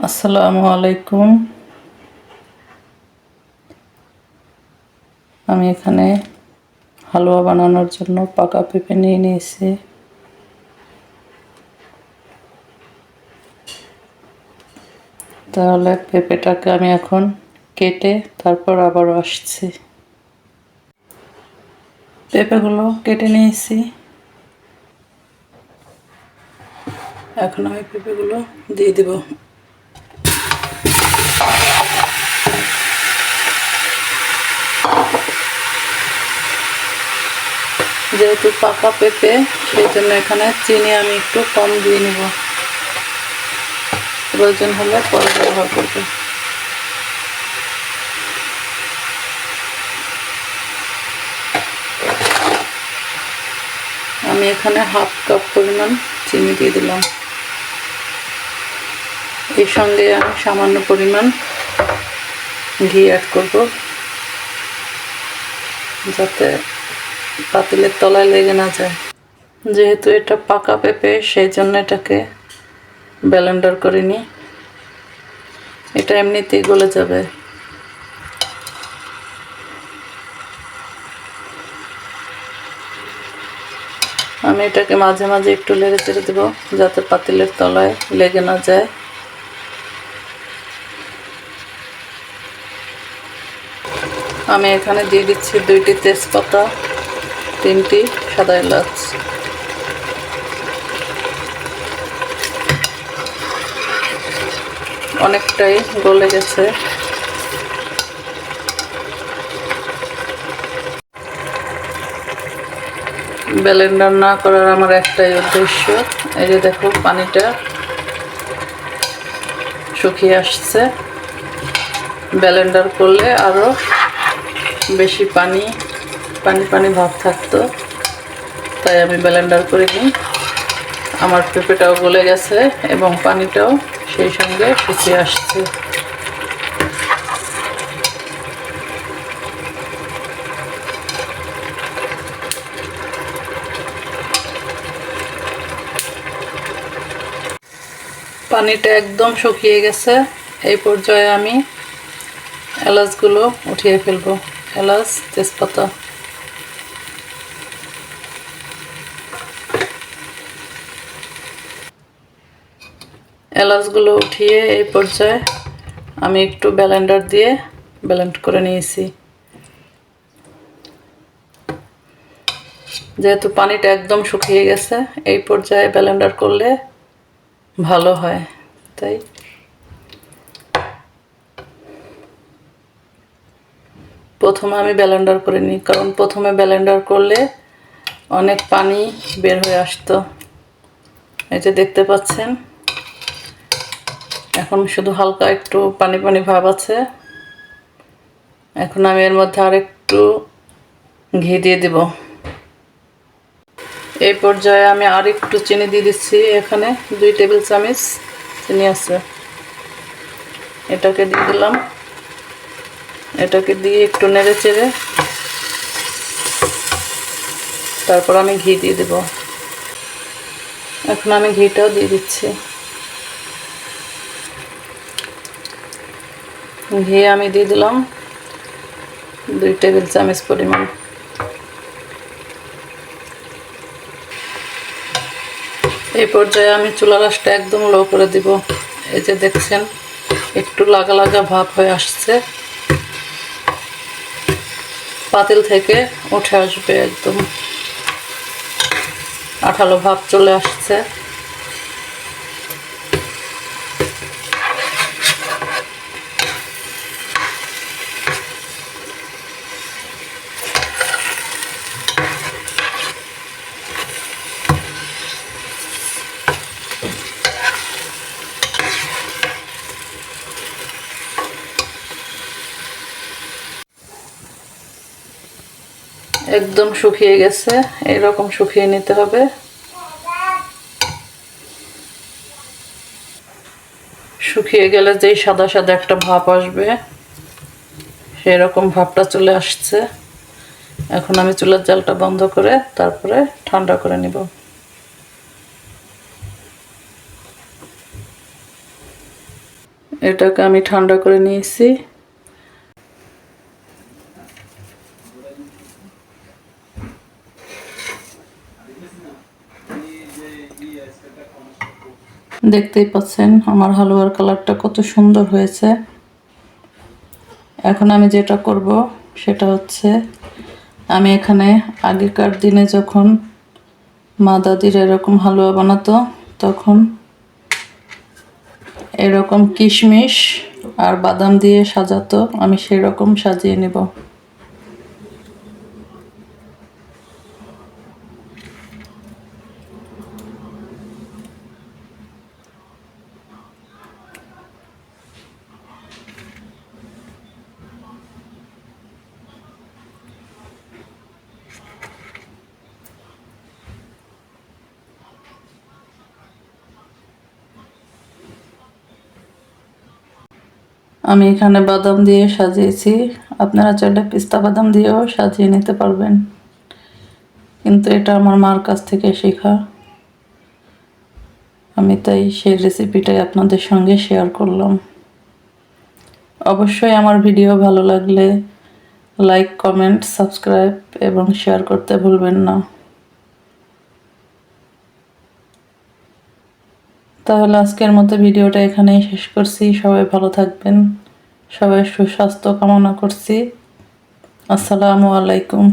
আসসালামু আলাইকুম। আমি এখানে হালুয়া বানানোর জন্য পাকা পেঁপে নিয়ে নিয়েছি। তাহলে পেঁপেটাকে আমি এখন কেটে তারপর আবারও আসছি। পেঁপেগুলো কেটে নিয়েছি। এখন আমি পেঁপেগুলো দিয়ে দেব। যেহেতু পাকা পেঁপে সেই জন্য এখানে চিনি আমি একটু কম দিয়ে নিব, প্রয়োজন হলে পরে ব্যবহার করব। আমি এখানে হাফ কাপ পরিমাণ চিনি দিয়ে দিলাম। এর সঙ্গে আমি সামান্য পরিমাণ ঘি অ্যাড করব, যাতে পাতিলের তলায় লেগে না যায়। যেহেতু এটা পাকা পেঁপে সেই জন্য এটাকে ব্লেন্ডার করে নিই, এটা এমনিতেই গলে যাবে। আমি এটাকে মাঝে মাঝে একটু নেড়ে চেড়ে দেব, যাতে পাতিলের তলায় লেগে না যায়। আমি এখানে দিয়ে দিচ্ছি 2টি তেজপাতা, 3টি সাদা এলাচ। অনেকটাই গলে গেছে। ব্লেন্ডার না করার আমার একটাই উদ্দেশ্য, এই যে দেখো পানিটা শুকিয়ে আসছে। ব্লেন্ডার করলে আরও বেশি পানি পানি ভাব থাকতো, তাই আমি ব্লেন্ডার করে নিই। আমার পেঁপেটাও গলে গেছে এবং পানিটাও সেই সঙ্গে শুকিয়ে আসছে। পানিটা একদম শুকিয়ে গেছে। এই পর্যায়ে আমি এলাচগুলো উঠিয়ে ফেলবো, এলাচ তেজপাতা। এলাচগুলো উঠিয়ে এই পর্যায়ে আমি একটু ব্লেন্ডার দিয়ে ব্লেন্ড করে নিয়েছি। যেহেতু পানিটা একদম শুকিয়ে গেছে, এই পর্যায়ে ব্লেন্ডার করলে ভালো হয়, তাই প্রথমে আমি ব্লেন্ডার করে নিই, কারণ প্রথমে ব্লেন্ডার করলে অনেক পানি বের হয়ে আসতো। এই যে দেখতে পাচ্ছেন, এখন শুধু হালকা একটু পানি পানি ভাব আছে। এখন আমি এর মধ্যে আরেকটু ঘি দিয়ে দেব। এই পর্যায়ে আমি আরেকটু চিনি দিয়ে দিচ্ছি। এখানে 2 টেবিল চামচ চিনি আছে, এটাকে দিয়ে দিলাম। এটাকে দিয়ে একটু নেড়ে চেড়ে তারপর আমি ঘি দিয়ে দেব। এখন আমি ঘিটাও দিয়ে দিচ্ছি। ঘি আমি দিয়ে দিলাম 2 টেবিল চামচ পরিমাণ। এই পর্যায়ে আমি চুলার আঁচটা একদম লো করে দিব। এই যে দেখছেন, একটু লাগা লাগা ভাব হয়ে আসছে, পাতিল থেকে উঠে আসবে, একদম আঠালো ভাব চলে আসছে। একদম শুকিয়ে গেছে, এরকম শুকিয়ে নিতে হবে। শুকিয়ে গেলে যেই সাদা সাদা একটা ভাব আসবে, সেই রকম ভাবটা চলে আসছে। এখন আমি চুলার জালটা বন্ধ করে তারপরে ঠান্ডা করে নিব। এটাকে আমি ঠান্ডা করে নিয়েছি। দেখতেই পাচ্ছেন আমার হালুয়ার কালারটা কত সুন্দর হয়েছে। এখন আমি যেটা করব সেটা হচ্ছে, আমি এখানে আগেকার দিনে যখন মা দাদিরা এরকম হালুয়া বানাতো তখন এরকম কিশমিশ আর বাদাম দিয়ে সাজাতো, আমি সেই রকম সাজিয়ে নেব। আমি এখানে বাদাম দিয়ে সাজিয়েছি, আপনারা চাইলে পিস্তা বাদাম দিয়েও সাজিয়ে নিতে পারবেন, কিন্তু এটা আমার মার কাছ থেকে শেখা, আমি তাই সেই রেসিপিটাই আপনাদের সঙ্গে শেয়ার করলাম। অবশ্যই আমার ভিডিও ভালো লাগলে লাইক, কমেন্ট, সাবস্ক্রাইব এবং শেয়ার করতে ভুলবেন না। তাহলে আজকের মতো ভিডিওটা এখানেই শেষ করছি। সবাই ভালো থাকবেন, সবাই সুস্বাস্থ্য কামনা করছি। আসসালামু আলাইকুম।